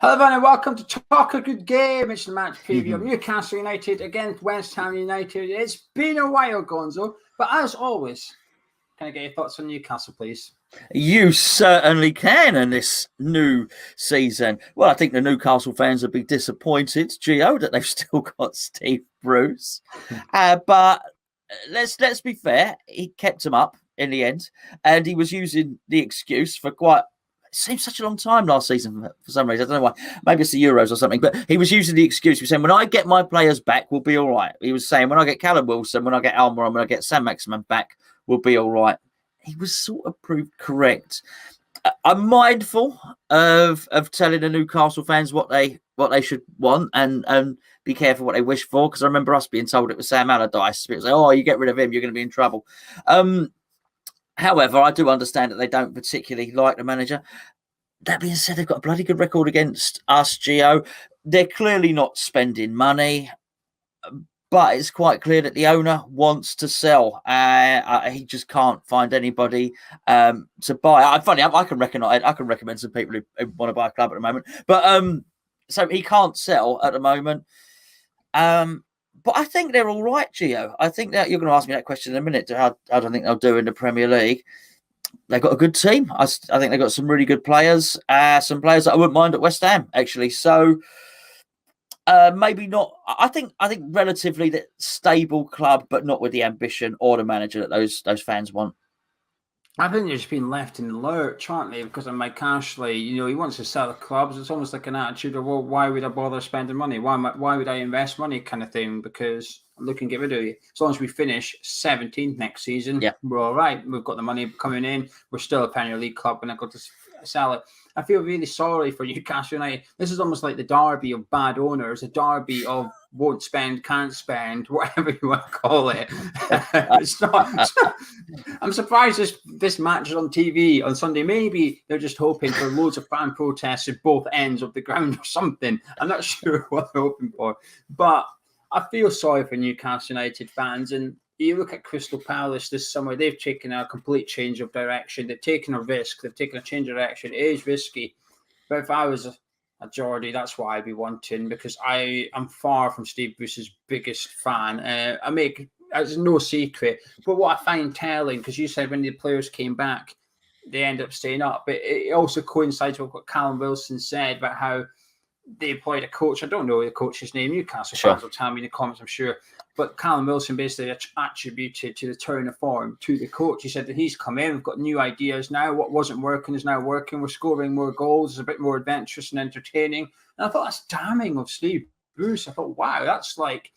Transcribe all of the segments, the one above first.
Hello everyone and welcome to Talk a Good Game. It's the match preview of Newcastle United against West Ham United. It's been a while, Gonzo, but as always, can I get your thoughts on Newcastle, please? You certainly can in this new season. Well, I think the Newcastle fans will be disappointed, Geo, that they've still got Steve Bruce. But let's be fair, he kept them up in the end, and he was using the excuse for it seems such a long time last season for some reason. I don't know why. Maybe it's the Euros or something. But he was using the excuse. He was saying, when I get my players back, we'll be all right. He was saying, when I get Callum Wilson, when I get Almiron, when I get Saint-Maximin back, we'll be all right. He was sort of proved correct. I'm mindful of telling the Newcastle fans what they should want and be careful what they wish for, because I remember us being told it was Sam Allardyce. It was like, oh, you get rid of him, you're going to be in trouble. However, I do understand that they don't particularly like the manager. That being said, they've got a bloody good record against us, Geo. They're clearly not spending money, but it's quite clear that the owner wants to sell. He just can't find anybody to buy. Funny, I can recommend some people who want to buy a club at the moment. But so he can't sell at the moment. But I think they're all right, Geo. I think that you're going to ask me that question in a minute. How do I think they'll do in the Premier League? They've got a good team. I think they've got some really good players. Some players that I wouldn't mind at West Ham, actually. So maybe not. I think relatively that stable club, but not with the ambition or the manager that those fans want. I think they've just been left in the lurch, aren't they? Because of Mike Ashley, he wants to sell the clubs. It's almost like an attitude of, well, why would I bother spending money? Why would I invest money, kind of thing? Because I'm looking to get rid of you. As long as we finish 17th next season, we're all right. We've got the money coming in. We're still a Premier League club, and I've got to sell it. I feel really sorry for Newcastle United. This is almost like the derby of bad owners, a derby of won't spend, can't spend, whatever you want to call it. It's not. I'm surprised this match is on TV on Sunday. Maybe they're just hoping for loads of fan protests at both ends of the ground or something. I'm not sure what they're hoping for. But I feel sorry for Newcastle United fans. And you look at Crystal Palace this summer, they've taken a complete change of direction. They've taken a risk. They've taken a change of direction. It is risky. But if I was a Geordie, that's what I'd be wanting, because I am far from Steve Bruce's biggest fan. It's no secret. But what I find telling, because you said when the players came back, they end up staying up. But it also coincides with what Callum Wilson said about how they employed a coach. I don't know the coach's name. Newcastle fans will tell me in the comments, I'm sure. But Callum Wilson basically attributed to the turn of form to the coach. He said that he's come in, we've got new ideas now. What wasn't working is now working. We're scoring more goals. It's a bit more adventurous and entertaining. And I thought that's damning of Steve Bruce. I thought, wow, that's like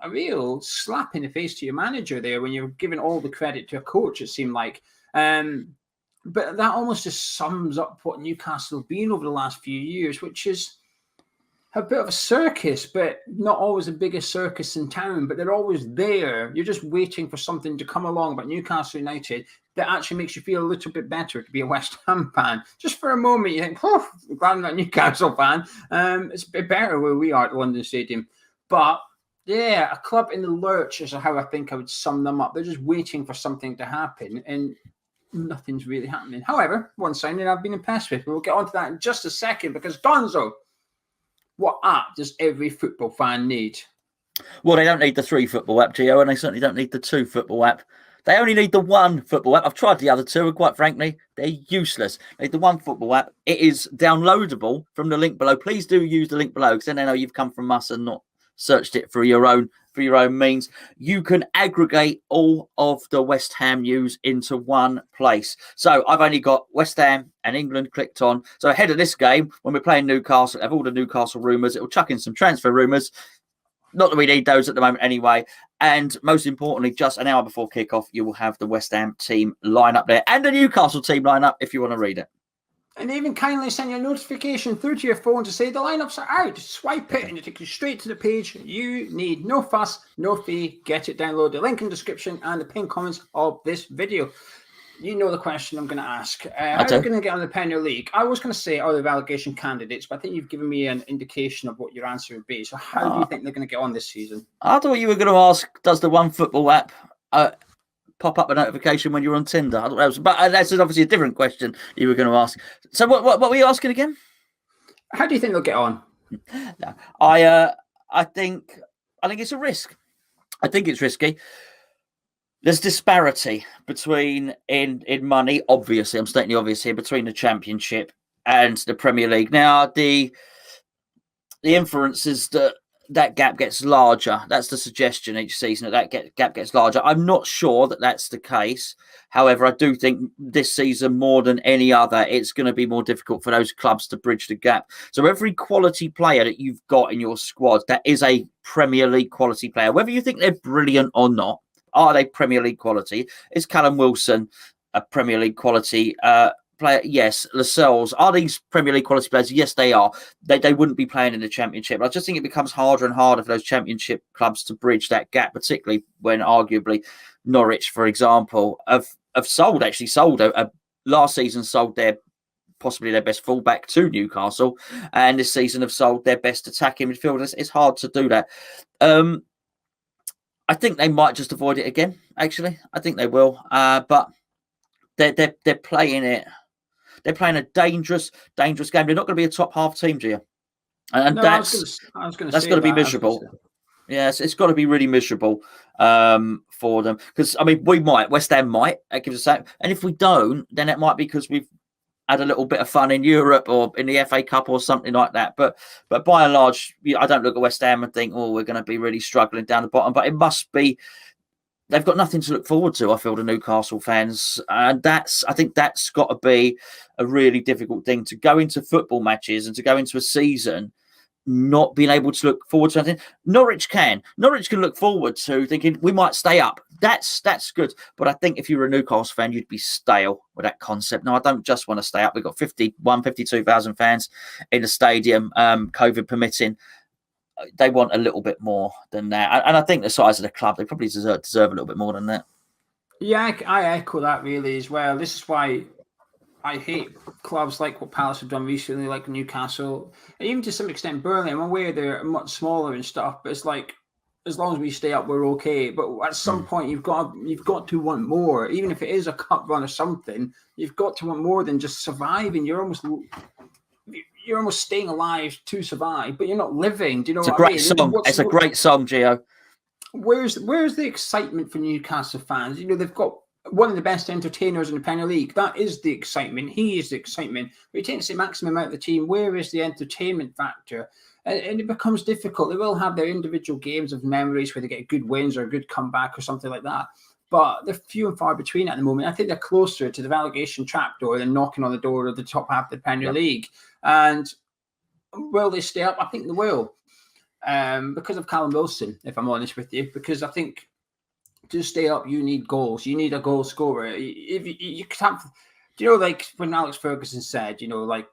a real slap in the face to your manager there when you're giving all the credit to a coach, it seemed like. But that almost just sums up what Newcastle have been over the last few years, which is a bit of a circus, but not always the biggest circus in town, but they're always there. You're just waiting for something to come along about Newcastle United that actually makes you feel a little bit better to be a West Ham fan. Just for a moment, you think, oh, I'm glad I'm not a Newcastle fan. It's a bit better where we are at the London Stadium. But yeah, a club in the lurch is how I think I would sum them up. They're just waiting for something to happen, and nothing's really happening. However, one signing I've been impressed with. We'll get onto that in just a second, because Gonzo, what app does every football fan need? Well, they don't need the 3 football app, Geo, and they certainly don't need the 2 football app. They only need the 1 football app. I've tried the other 2, and quite frankly, they're useless. They need the 1 football app. It is downloadable from the link below. Please do use the link below, because then they know you've come from us and not searched it for your own means. You can aggregate all of the West Ham news into one place. So I've only got West Ham and England clicked on. So ahead of this game, when we're playing Newcastle, have all the Newcastle rumours. It'll chuck in some transfer rumours. Not that we need those at the moment anyway. And most importantly, just an hour before kickoff, you will have the West Ham team lineup there and the Newcastle team lineup if you want to read it. And even kindly send your notification through to your phone to say the lineups are out. Swipe it and it takes you straight to the page you need. No fuss, no fee. Get it download. The link in the description and the pinned comments of this video. You know the question I'm going to ask. How are you going to get on the Premier League? I was going to say are the relegation candidates, but I think you've given me an indication of what your answer would be. So how do you think they're going to get on this season? I thought you were going to ask, does the 1 football app pop up a notification when you're on Tinder? I thought that was, but that's obviously a different question you were going to ask. So what were you asking again? How do you think they'll get on? No, I think it's a risk. I think it's risky. There's disparity between in money. Obviously, I'm stating the obvious here, between the Championship and the Premier League. Now, the inference is that gap gets larger. That's the suggestion each season, that gap gets larger. I'm not sure that that's the case. However, I do think this season, more than any other, it's going to be more difficult for those clubs to bridge the gap. So every quality player that you've got in your squad, that is a Premier League quality player, whether you think they're brilliant or not, are they Premier League quality? Is Callum Wilson a Premier League quality player? Yes. Lascelles, are these Premier League quality players? Yes, they are. They wouldn't be playing in the Championship. I just think it becomes harder and harder for those Championship clubs to bridge that gap, particularly when arguably Norwich, for example, have sold last season sold possibly their best fullback to Newcastle, and this season have sold their best attacking midfielders. It's hard to do that. I think they might just avoid it again. Actually, I think they will. But they're playing it. They're playing a dangerous game. They're not going to be a top half team, Gio. And that's going to be miserable. Yes, it's got to be really miserable for them. Because, I mean, West Ham might. That gives us that. And if we don't, then it might be because we've had a little bit of fun in Europe or in the FA Cup or something like that. But by and large, I don't look at West Ham and think, oh, we're going to be really struggling down the bottom. But it must be, they've got nothing to look forward to, I feel, the Newcastle fans. And I think that's got to be a really difficult thing, to go into football matches and to go into a season not being able to look forward to anything. Norwich can look forward to thinking we might stay up. That's good. But I think if you were a Newcastle fan, you'd be stale with that concept. No, I don't just want to stay up. We've got 52,000 fans in the stadium, COVID permitting. They want a little bit more than that. And I think the size of the club, they probably deserve a little bit more than that. Yeah, I echo that really as well. This is why I hate clubs like what Palace have done recently, like Newcastle, and even to some extent Burnley. I'm aware they're much smaller and stuff, but it's like, as long as we stay up, we're okay. But at some point, you've got to want more, even if it is a cup run or something. You've got to want more than just surviving. You're almost staying alive to survive, but you're not living. Do you know what I mean? Song. It's a great song, Gio. Where's the excitement for Newcastle fans? You know, they've got one of the best entertainers in the Premier League. That is the excitement. He is the excitement. But you take Saint-Maximin out of the team, where is the entertainment factor? And it becomes difficult. They will have their individual games of memories where they get good wins or a good comeback or something like that. But they're few and far between at the moment. I think they're closer to the relegation trapdoor than knocking on the door of the top half of the Premier League. And will they stay up? I think they will. Because of Callum Wilson, if I'm honest with you. Because I think to stay up, you need goals. You need a goal scorer. If you can't, do you know, like when Alex Ferguson said, you know, like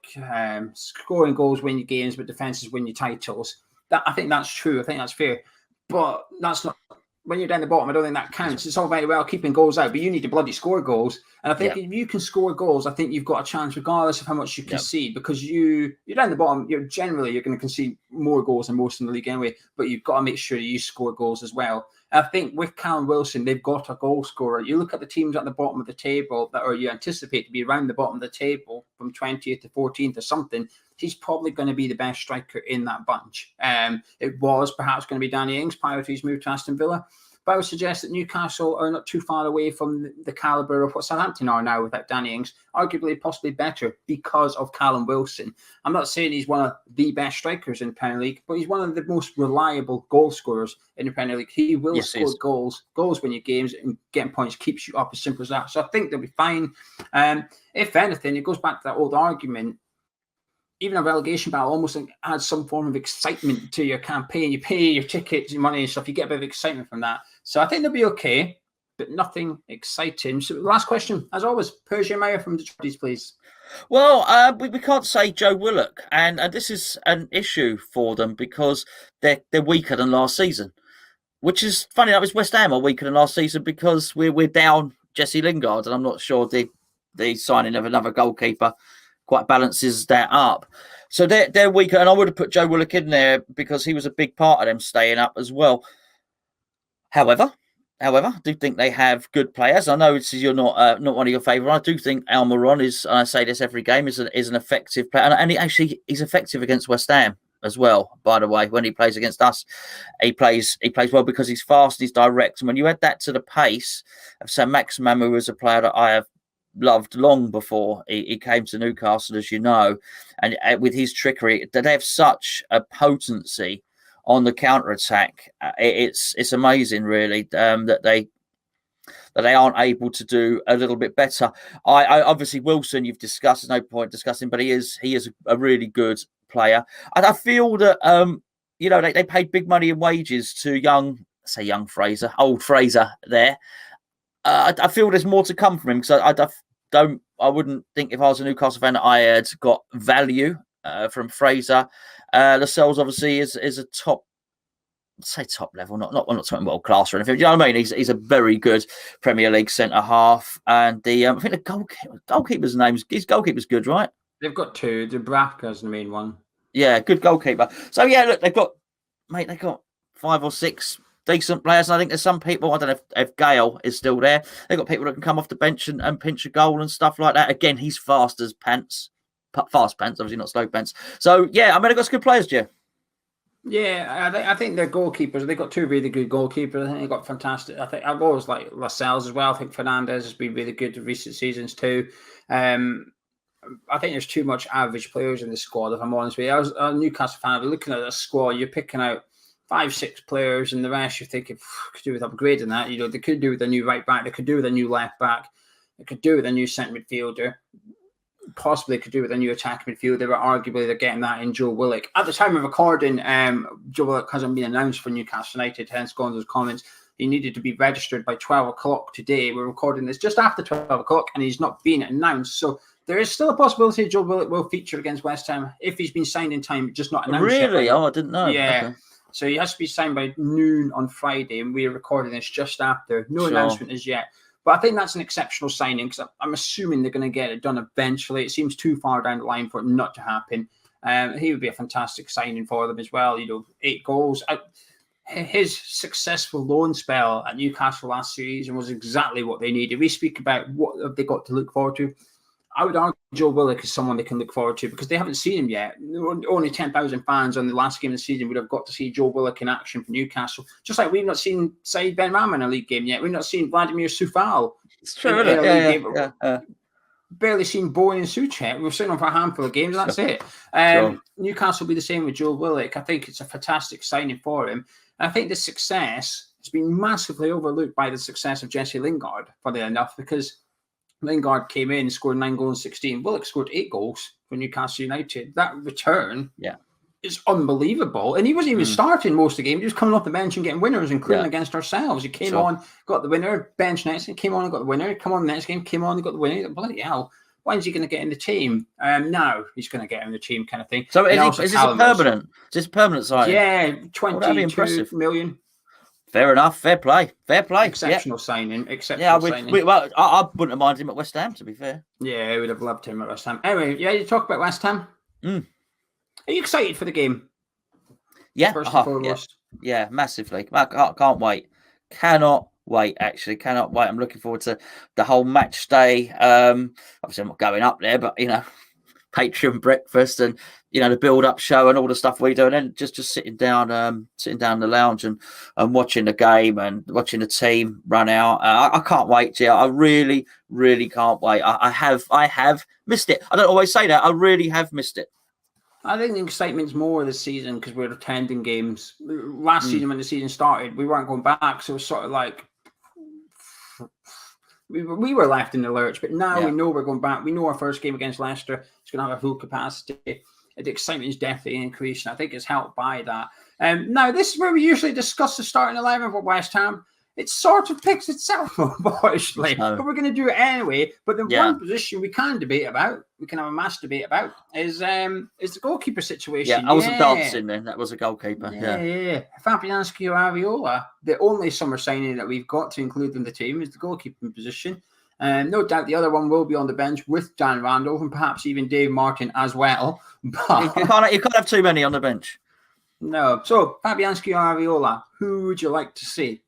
scoring goals win your games, but defenses win your titles. I think that's true. I think that's fair. But that's not, when you're down the bottom, I don't think that counts. It's all very well keeping goals out, but you need to bloody score goals. And I think if you can score goals, I think you've got a chance, regardless of how much you concede, because you're down the bottom. You're going to concede more goals than most in the league anyway. But you've got to make sure you score goals as well. And I think with Callum Wilson, they've got a goal scorer. You look at the teams at the bottom of the table or you anticipate to be around the bottom of the table from 20th to 14th or something. He's probably going to be the best striker in that bunch. It was perhaps going to be Danny Ings prior to his move to Aston Villa. But I would suggest that Newcastle are not too far away from the calibre of what Southampton are now without Danny Ings, arguably possibly better because of Callum Wilson. I'm not saying he's one of the best strikers in the Premier League, but he's one of the most reliable goal scorers in the Premier League. He will score goals win your games, and getting points keeps you up, as simple as that. So I think they'll be fine. If anything, it goes back to that old argument. Even a relegation battle almost adds some form of excitement to your campaign. You pay your tickets, your money and stuff. You get a bit of excitement from that. So I think they'll be okay, but nothing exciting. So last question, as always, Persia Mayer from the Trotties, please. Well, we can't say Joe Willock, and this is an issue for them because they're weaker than last season, which is funny. That was West Ham are weaker than last season because we're down Jesse Lingard, and I'm not sure the signing of another goalkeeper quite balances that up. So they're weaker, and I would have put Joe Willock in there because he was a big part of them staying up as well. However, however, I do think they have good players. I know you're not one of your favourite. I do think Almiron is, and I say this every game, is an effective player, and he's effective against West Ham as well. By the way, when he plays against us, he plays well because he's fast, he's direct, and when you add that to the pace of Saint-Maximin, who was a player that I have loved long before he came to Newcastle, as you know, and with his trickery, that they have such a potency on the counter attack. It's amazing, really, that they aren't able to do a little bit better. I obviously Wilson, you've discussed. There's no point discussing, but he is a really good player. And I feel that they paid big money in wages to old Fraser there. I feel there's more to come from him because I wouldn't think if I was a Newcastle fan that I had got value from Fraser. Lascelles obviously is a top level, not talking world class or anything. Do you know what I mean? He's a very good Premier League centre half, and I think the goalkeeper's his goalkeeper's good, right? They've got two. Dubravka's the main one. Yeah, good goalkeeper. So yeah, look, they've got 5 or 6 decent players. And I think there's some people, I don't know if Gale is still there. They've got people that can come off the bench and pinch a goal and stuff like that. Again, he's fast as pants. Fast pants, obviously not slow pants. So yeah, I mean, they've got some good players, Joe. Yeah, I think they're goalkeepers. They've got 2 really good goalkeepers. I think they've got fantastic. I think I've always liked Lascelles as well. I think Fernandez has been really good in recent seasons too. I think there's too much average players in the squad, if I'm honest with you. I was a Newcastle fan. But looking at the squad, you're picking out 5-6 players, and the rest you're thinking could do with upgrading that. They could do with a new right back. They could do with a new left back. They could do with a new centre midfielder. Possibly could do with a new attacking midfielder, but arguably they're getting that in Joe Willock. At the time of recording, Joe Willock hasn't been announced for Newcastle United, hence Gonzo's comments. He needed to be registered by 12 o'clock today. We're recording this just after 12 o'clock, and he's not been announced. So there is still a possibility Joe Willock will feature against West Ham if he's been signed in time, just not announced yet. Really? Oh, I didn't know. Yeah. Okay. So he has to be signed by noon on Friday, and we're recording this just after. No announcement as yet. But I think that's an exceptional signing because I'm assuming they're going to get it done eventually. It seems too far down the line for it not to happen. He would be a fantastic signing for them as well. 8 goals. His successful loan spell at Newcastle last season was exactly what they needed. We speak about what have they got to look forward to. I would argue Joe Willock is someone they can look forward to because they haven't seen him yet. Only 10,000 fans on the last game of the season would have got to see Joe Willock in action for Newcastle. Just like we've not seen Said Benrahma in a league game yet. We've not seen Vladimir Soufal. It's true, isn't it? Yeah. Barely seen Bowen and Suchet. We've seen him for a handful of games, and that's it. Newcastle will be the same with Joe Willock. I think it's a fantastic signing for him. And I think the success has been massively overlooked by the success of Jesse Lingard, funny enough, because Lingard came in, scored 9 goals, 16. Willock scored 8 goals for Newcastle United. That return is unbelievable. And he wasn't even starting most of the game. He was coming off the bench and getting winners, including against ourselves. He came on, got the winner, bench next game, came on and got the winner. Come on, next game, came on and got the winner. Bloody hell. When's he going to get in the team? Now he's going to get in the team kind of thing. So is this a permanent? Is this permanent signing? Yeah, 22 million. Fair enough. Fair play. Exceptional signing. Signing. I wouldn't have minded him at West Ham, to be fair. Yeah, I would have loved him at West Ham. Anyway, you talk about West Ham. Are you excited for the game? Yeah. First and foremost. Yeah, massively. I can't wait. Cannot wait, actually. Cannot wait. I'm looking forward to the whole match day. Obviously, I'm not going up there, but, Patreon breakfast and the build-up show and all the stuff we do, and then just sitting down in the lounge and watching the game and watching the team run out. I can't wait, Gio. I really, really can't wait. I have missed it. I don't always say that. I really have missed it. I think the excitement's more this season because we're attending games. Last season when the season started, we weren't going back, so it was sort of like we were left in the lurch, but now we know we're going back. We know our first game against Leicester is going to have a full capacity. The excitement is definitely increasing. I think it's helped by that. Now, this is where we usually discuss the starting 11 for West Ham. It sort of picks itself up, unfortunately, but we're going to do it anyway. But the one position we can debate about, we can have a mass debate about, is the goalkeeper situation. Yeah, I wasn't dancing then. That was a goalkeeper. Yeah. Fabianski or Ariola, the only summer signing that we've got to include in the team is the goalkeeping position. No doubt the other one will be on the bench with Dan Randolph and perhaps even Dave Martin as well. But you can't have too many on the bench. No. So, Fabianski or Ariola, who would you like to see?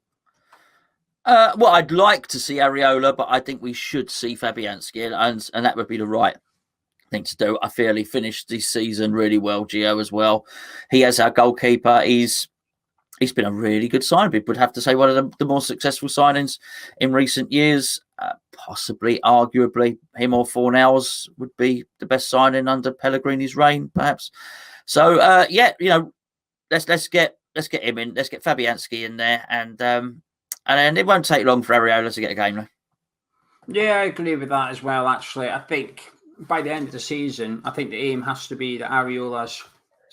Well, I'd like to see Areola, but I think we should see Fabianski, and that would be the right thing to do. I feel he finished this season really well, Gio, as well. He has our goalkeeper. He's been a really good signing. Would have to say one of the more successful signings in recent years. Possibly, arguably, him or Fornals would be the best signing under Pellegrini's reign, perhaps. So, let's get him in. Let's get Fabianski in there, and then it won't take long for Areola to get a game. Yeah, I agree with that as well. Actually, I think by the end of the season, I think the aim has to be that Areola's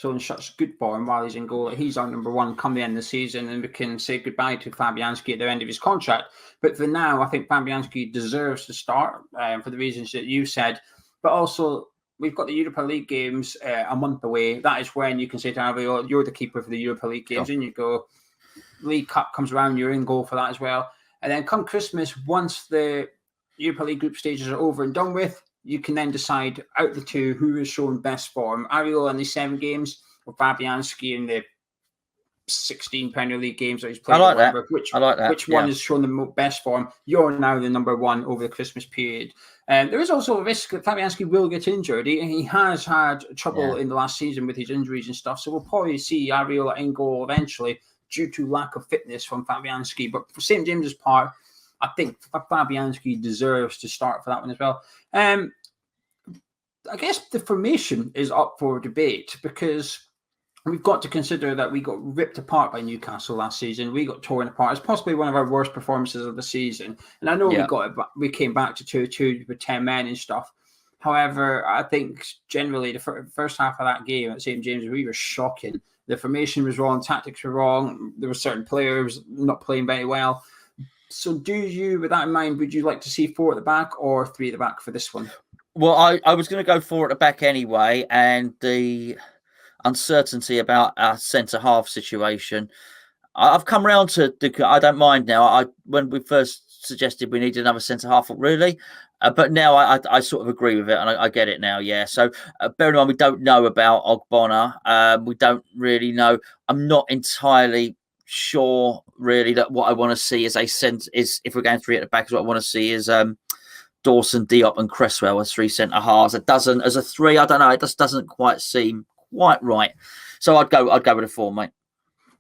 in such good form while he's in goal. He's our number one come the end of the season, and we can say goodbye to Fabianski at the end of his contract. But for now, I think Fabianski deserves to start for the reasons that you said. But also, we've got the Europa League games a month away. That is when you can say to Areola, you're the keeper for the Europa League games, and you go. League Cup comes around, you're in goal for that as well. And then come Christmas, once the Europa League group stages are over and done with, you can then decide out of the two who has shown best form. Areola in the 7 games, or Fabianski in the 16 Premier League games that he's played. I like that. Which one has shown the best form? You're now the number one over the Christmas period. There is also a risk that Fabianski will get injured. He has had trouble in the last season with his injuries and stuff. So we'll probably see Areola in goal eventually due to lack of fitness from Fabianski. But for St. James's part, I think Fabianski deserves to start for that one as well. I guess the formation is up for debate because we've got to consider that we got ripped apart by Newcastle last season. We got torn apart. It's possibly one of our worst performances of the season. And I know we came back to 2-2 with 10 men and stuff. However, I think generally the first half of that game at St. James's, we were shocking. The formation was wrong, tactics were wrong. There were certain players not playing very well. So do you, with that in mind, would you like to see 4 at the back or 3 at the back for this one? Well, I was going to go 4 at the back anyway, and the uncertainty about our centre-half situation, I've come round to, I don't mind now. When we first suggested we needed another centre-half, really, but now I sort of agree with it, and I get it now, yeah. So bear in mind, we don't know about Ogbonna. We don't really know. I'm not entirely sure, really, that what I want to see is if we're going 3 at the back, is what I want to see is Dawson, Diop, and Cresswell as 3 centre halves. It doesn't, as a 3, I don't know. It just doesn't quite seem quite right. So I'd go with a 4, mate.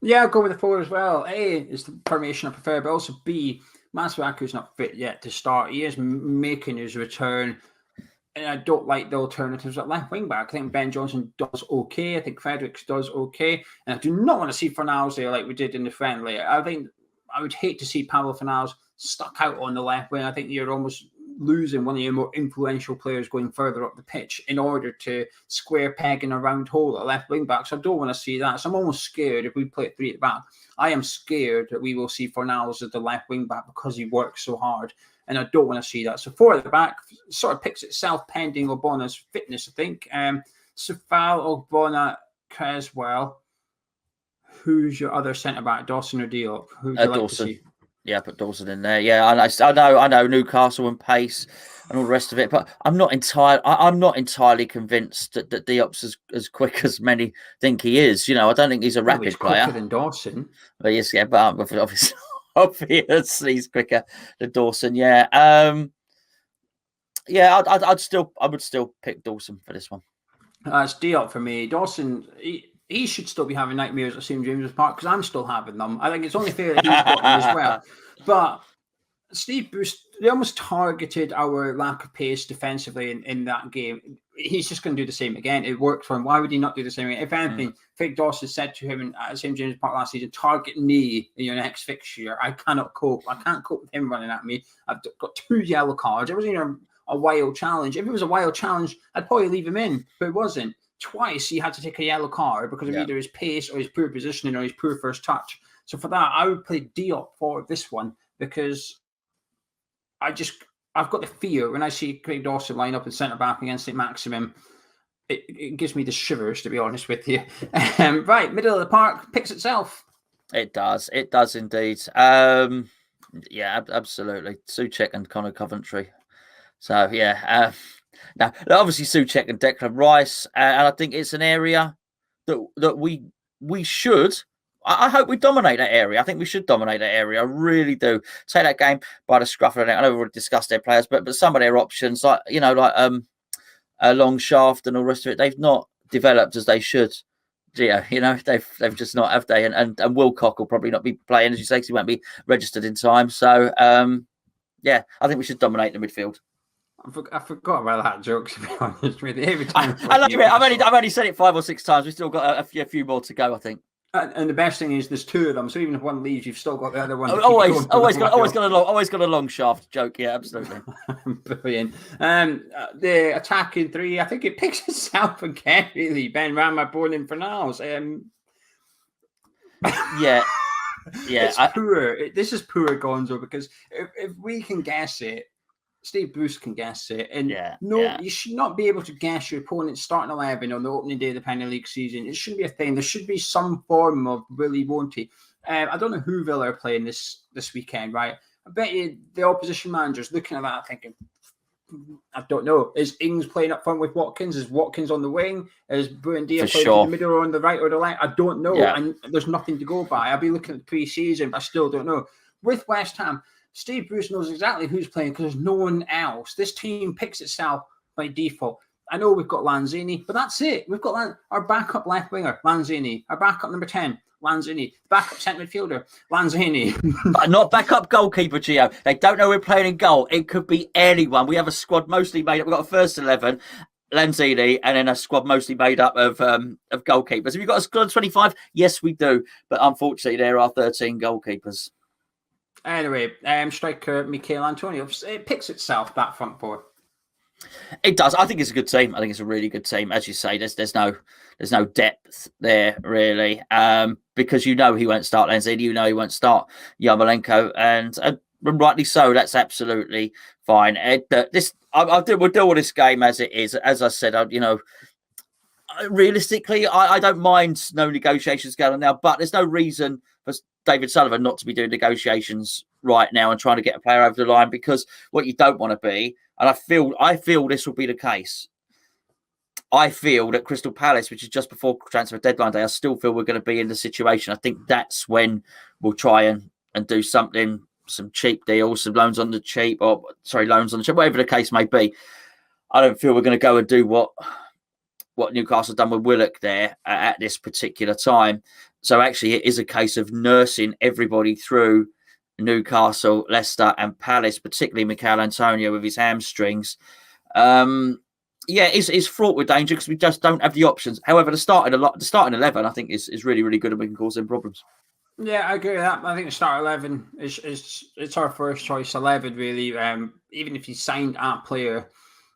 Yeah, I'll go with a 4 as well. A is the formation I prefer, but also B, Masuaku's not fit yet to start. He is making his return. And I don't like the alternatives at left wing back. I think Ben Johnson does okay. I think Fredericks does okay. And I do not want to see Fornals there like we did in the friendly. I think I would hate to see Pablo Fornals stuck out on the left wing. I think you're almost losing one of your more influential players going further up the pitch in order to square peg in a round hole at left wing back. So I don't want to see that. So I'm almost scared if we play 3 at the back. I am scared that we will see Fornals as the left wing back because he works so hard. And I don't want to see that. So 4 at the back sort of picks itself pending Ogbonna's fitness, I think. Sefal, Ogbonna, Creswell. Who's your other centre-back, Dawson or Diop? Who would you like to see? Yeah, put Dawson in there. Yeah, I know Newcastle and pace and all the rest of it, but I'm not entirely convinced that Diop's as quick as many think he is. You know, I don't think he's a rapid player. Quicker than Dawson. But yes, yeah, but obviously he's quicker than Dawson. Yeah, I would still pick Dawson for this one. It's Diop for me. Dawson. He should still be having nightmares at St. James's Park because I'm still having them. I think it's only fair that he's got them as well. But Steve Bruce, they almost targeted our lack of pace defensively in that game. He's just going to do the same again. It worked for him. Why would he not do the same again? If anything, Fig Dawson said to him at St. James's Park last season, target me in your next fixture. I cannot cope. I can't cope with him running at me. I've got 2 yellow cards. It wasn't even a wild challenge. If it was a wild challenge, I'd probably leave him in, but it wasn't. Twice he had to take a yellow card because of either his pace or his poor positioning or his poor first touch. So for that, I would play Diop for this one because I've got the fear when I see Craig Dawson line up in centre back against Saint-Maximin. It gives me the shivers, to be honest with you. Right, middle of the park picks itself. It does indeed. Yeah, absolutely. Souček and Connor Coventry. So yeah. Now, obviously, Souček and Declan Rice, and I think it's an area that we should I hope we dominate that area. I think we should dominate that area. I really do. Take that game by the scruff of the neck. I know we've already discussed their players, but some of their options, like a long shaft and all the rest of it, they've not developed as they should. Yeah, they've just not, have they? And Wilcock will probably not be playing, as you say, because he won't be registered in time. So yeah, I think we should dominate the midfield. I forgot about that joke, to be honest with you. Every time I love it. I've only said it 5 or 6 times. We've still got a few more to go, I think. And the best thing is there's 2 of them, so even if one leaves, you've still got the other one. Always got a long shaft joke. Yeah, absolutely. Brilliant. The attacking 3, I think it picks itself again. Really, Ben Rama, born in Fernals. Yeah. It's poor. This is poor Gonzo, because if we can guess it, Steve Bruce can guess it. And you should not be able to guess your opponent's starting 11 on the opening day of the Premier League season. It shouldn't be a thing. There should be some form of really won't. I don't know who Villa are playing this weekend, right? I bet you the opposition manager's looking at that thinking, I don't know. Is Ings playing up front with Watkins? Is Watkins on the wing? Is Buendia playing in the middle or on the right or the left? I don't know. Yeah. And there's nothing to go by. I'll be looking at the pre-season, but I still don't know. With West Ham, Steve Bruce knows exactly who's playing because there's no one else. This team picks itself by default. I know we've got Lanzini, but that's it. We've got our backup left winger, Lanzini. Our backup number 10, Lanzini. Backup centre midfielder, Lanzini. But not backup goalkeeper, Geo. They don't know we're playing in goal. It could be anyone. We have a squad mostly made up. We've got a first 11, Lanzini, and then a squad mostly made up of goalkeepers. Have you got a squad of 25? Yes, we do. But unfortunately, there are 13 goalkeepers. Anyway, striker Michail Antonio, it picks itself, that front four. It does. I think it's a good team. I think it's a really good team. As you say, there's no depth there really, because he won't start Lanzini, he won't start Yarmolenko, and rightly so. That's absolutely fine. We'll deal with this game as it is. As I said, realistically, I don't mind no negotiations going on now, but there's no reason for David Sullivan not to be doing negotiations right now and trying to get a player over the line, because what you don't want to be, and I feel this will be the case. I feel that Crystal Palace, which is just before transfer deadline day, I still feel we're going to be in the situation. I think that's when we'll try and do something, some cheap deals, some loans on the cheap, whatever the case may be. I don't feel we're going to go and do what Newcastle done with Willock there at this particular time. So actually, it is a case of nursing everybody through Newcastle, Leicester, and Palace, particularly Michail Antonio with his hamstrings. It's fraught with danger because we just don't have the options. However, the starting 11, I think, is really, really good, and we can cause them problems. Yeah, I agree with that. I think the start 11 it's our first choice 11, really. Even if you signed a player,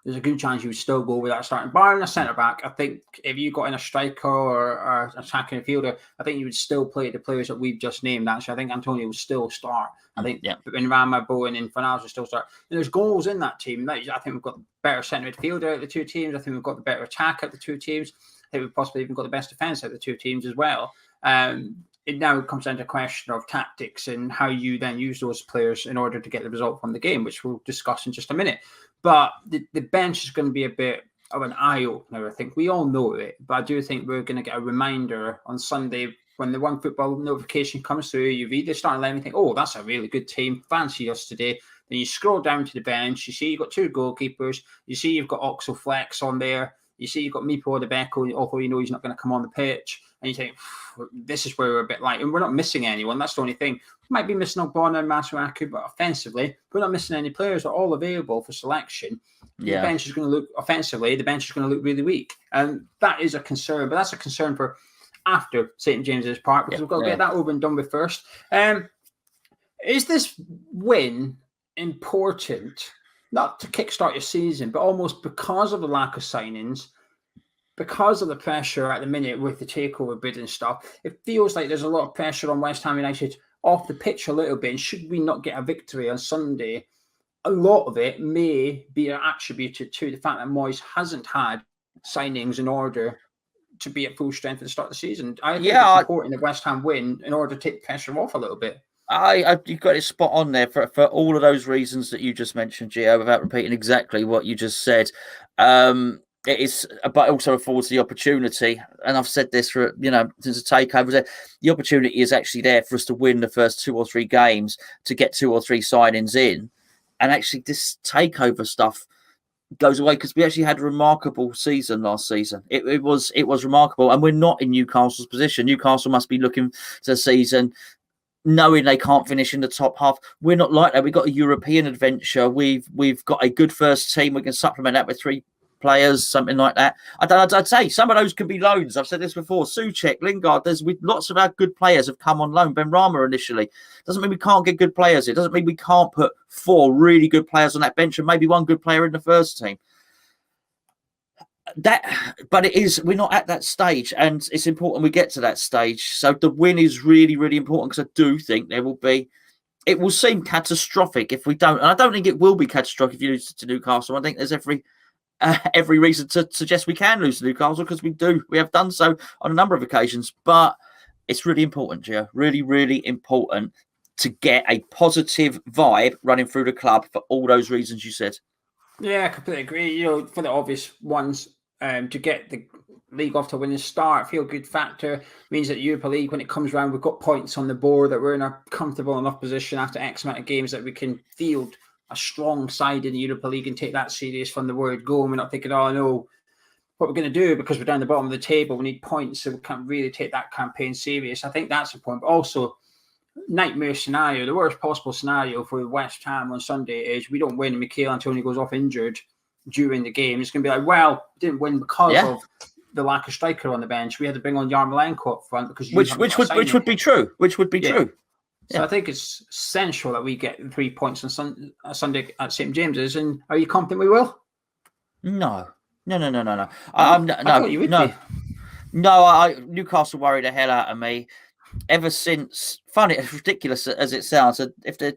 there's a good chance you would still go with that starting. Barring a centre-back, I think if you got in a striker or attacking fielder, I think you would still play the players that we've just named. Actually, I think Antonio would still start. I think when Rama, Bowen and Fernandes will still start. And there's goals in that team. I think we've got the better centre midfielder at the two teams. I think we've got the better attack at the two teams. I think we've possibly even got the best defence at the two teams as well. It now comes down to a question of tactics and how you then use those players in order to get the result from the game, which we'll discuss in just a minute. But the bench is going to be a bit of an eye-opener, I think. We all know it, but I do think we're going to get a reminder on Sunday when the One Football notification comes through. You've either started letting me think, oh, that's a really good team, fancy us today. Then you scroll down to the bench, you see you've got 2 goalkeepers, you see you've got Oxo Flex on there, you see you've got Mipo Debeko, although you know he's not going to come on the pitch, and you think, this is where we're a bit light, and we're not missing anyone. That's the only thing. We might be missing Ogbonna and Masuaku, but offensively, we're not missing any players. They're all available for selection. Yeah. The bench is going to look, offensively, the bench is going to look really weak, and that is a concern, but that's a concern for after St. James's Park, because we've got to get that over and done with first. Is this win important, not to kickstart your season, but almost because of the lack of signings, because of the pressure at the minute with the takeover bid and stuff? It feels like there's a lot of pressure on West Ham United off the pitch a little bit. And should we not get a victory on Sunday, a lot of it may be attributed to the fact that Moyes hasn't had signings in order to be at full strength at the start of the season. I think it's important that West Ham win in order to take pressure off a little bit. You've got it spot on there for all of those reasons that you just mentioned, Gio, without repeating exactly what you just said. It is, but also affords the opportunity. And I've said this for, since the takeover, the opportunity is actually there for us to win the first 2 or 3 games, to get 2 or 3 signings in. And actually this takeover stuff goes away, because we actually had a remarkable season last season. It was remarkable. And we're not in Newcastle's position. Newcastle must be looking to the season knowing they can't finish in the top half. We're not like that. We've got a European adventure. We've got a good first team. We can supplement that with 3 players, something like that. I'd say some of those could be loans. I've said this before. Souček, Lingard, lots of our good players have come on loan. Benrahma initially. Doesn't mean we can't get good players. It doesn't mean we can't put 4 really good players on that bench and maybe 1 good player in the first team. But we're not at that stage, and it's important we get to that stage. So the win is really, really important, because I do think it will seem catastrophic if we don't. And I don't think it will be catastrophic if you lose to Newcastle. I think there's every reason to suggest we can lose to Newcastle, because we have done so on a number of occasions. But it's really important, Gio, really, really important to get a positive vibe running through the club for all those reasons you said. Yeah, I completely agree. For the obvious ones, to get the league off to a winning start, feel good factor means that Europa League, when it comes around, we've got points on the board, that we're in a comfortable enough position after X amount of games that we can field a strong side in the Europa League and take that serious from the word go. And we're not thinking, oh no, what we're going to do because we're down the bottom of the table, we need points, so we can't really take that campaign serious. I think that's the point. But also, nightmare scenario, the worst possible scenario for West Ham on Sunday is we don't win and Mikel Antonio goes off injured during the game. It's going to be like, well, we didn't win because of the lack of striker on the bench. We had to bring on Yarmolenko up front because which would be true. So I think it's essential that we get 3 points on Sunday at St James's. And are you confident we will? No. I thought you would be. No, Newcastle worried the hell out of me. Ever since, funny, as ridiculous as it sounds,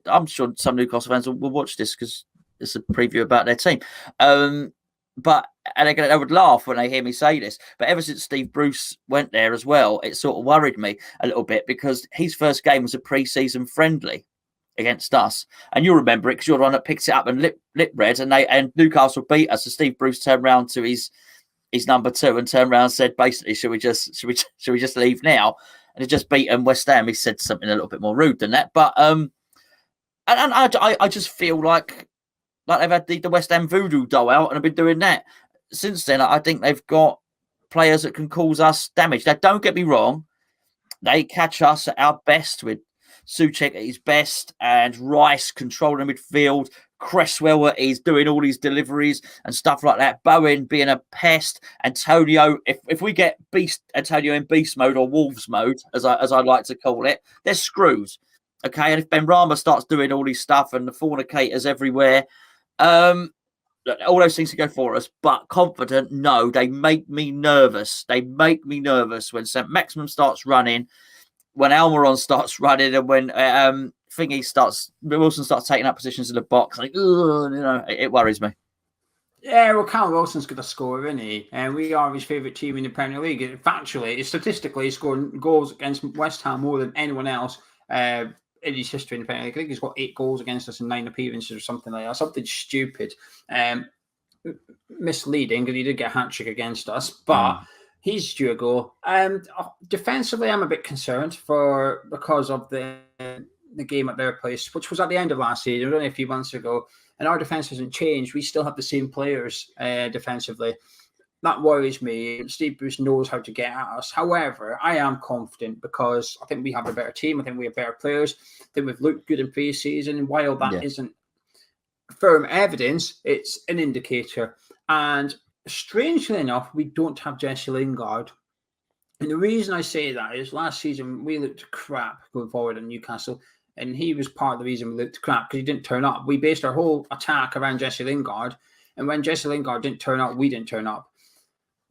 I'm sure some Newcastle fans will watch this because it's a preview about their team. But they would laugh when they hear me say this. But ever since Steve Bruce went there as well, it sort of worried me a little bit, because his first game was a pre-season friendly against us, and you'll remember it because you're the one that picks it up and lip read, and Newcastle beat us. So Steve Bruce turned round to his number 2 and turned around and said, basically, should we just leave now? And it just beaten West Ham. He said something a little bit more rude than that, but and I just feel like they've had the West Ham voodoo doll out and have been doing that since then. I think they've got players that can cause us damage. Now, don't get me wrong, they catch us at our best with Souček at his best and Rice controlling midfield, Cresswell at his doing all these deliveries and stuff like that, Bowen being a pest, Antonio, if we get Antonio in beast mode or wolves mode, as I like to call it, they're screwed. Okay, and if Benrahma starts doing all this stuff and the fornicators everywhere, all those things can go for us. But confident, no, they make me nervous. They make me nervous when Saint-Maximin starts running, when Almiron starts running, and when Wilson starts taking up positions in the box. Like, it worries me. Yeah, well, Callum Wilson's got a score, isn't he? And we are his favourite team in the Premier League. Factually, statistically, he's scoring goals against West Ham more than anyone else in his history in the Premier League. I think he's got 8 goals against us in 9 appearances or something like that. Something stupid. Misleading, because he did get a hat-trick against us. But he's due a goal. Defensively, I'm a bit concerned because of the game at their place, which was at the end of last season, only a few months ago. And our defence hasn't changed. We still have the same players defensively. That worries me. Steve Bruce knows how to get at us. However, I am confident because I think we have a better team. I think we have better players. I think we've looked good in pre-season. And while that isn't firm evidence, it's an indicator. And strangely enough, we don't have Jesse Lingard. And the reason I say that is last season we looked crap going forward in Newcastle. And he was part of the reason we looked crap because he didn't turn up. We based our whole attack around Jesse Lingard. And when Jesse Lingard didn't turn up, we didn't turn up.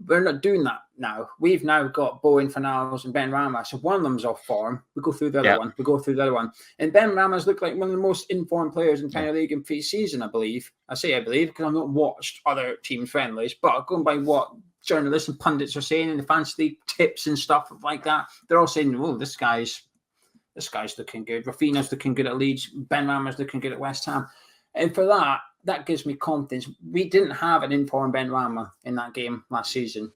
We're not doing that now. We've now got Bowen, Fornals and Benrahma. So one of them's off form. We go through the other one. We go through the other one. And Benrahma's looked like one of the most informed players in Premier League in pre-season, I believe. I say I believe because I've not watched other team friendlies. But going by what journalists and pundits are saying in the fantasy league tips and stuff like that, they're all saying, oh, this guy's looking good. Rafinha's looking good at Leeds. Benrahma's looking good at West Ham. And for that, that gives me confidence. We didn't have an informed Ben Rama in that game last season.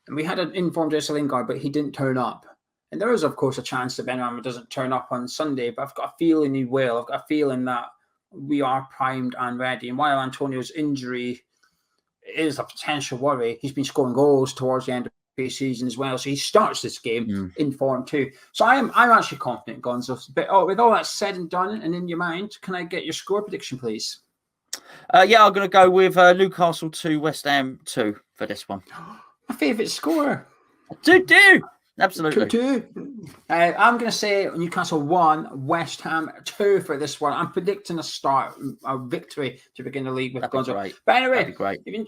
And we had an informed Jesse Lingard, but he didn't turn up. And there is, of course, a chance that Ben Rama doesn't turn up on Sunday, but I've got a feeling he will. I've got a feeling that we are primed and ready. And while Antonio's injury is a potential worry, he's been scoring goals towards the end of the season as well. So he starts this game in form too. So I'm actually confident, Gonzo. But with all that said and done and in your mind, can I get your score prediction, please? Yeah, I'm going to go with Newcastle 2, West Ham 2 for this one. My favourite score. 2-2. Absolutely. 2-2. I'm going to say Newcastle 1, West Ham 2 for this one. I'm predicting a victory to begin the league with Gonzo. Great. But anyway, that'd be great. If you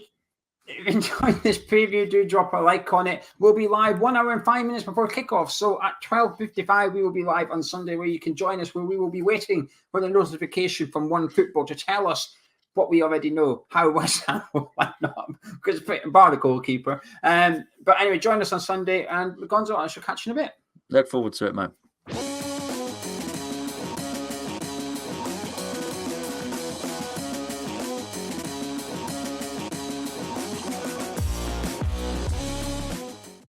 enjoyed this preview, do drop a like on it. We'll be live 1 hour and 5 minutes before kickoff. So at 12:55, we will be live on Sunday, where you can join us, where we will be waiting for the notification from One Football to tell us what we already know, how West Ham will line up, because bar the goalkeeper. But anyway, join us on Sunday, and Gonzo, I shall catch you in a bit. Look forward to it, mate.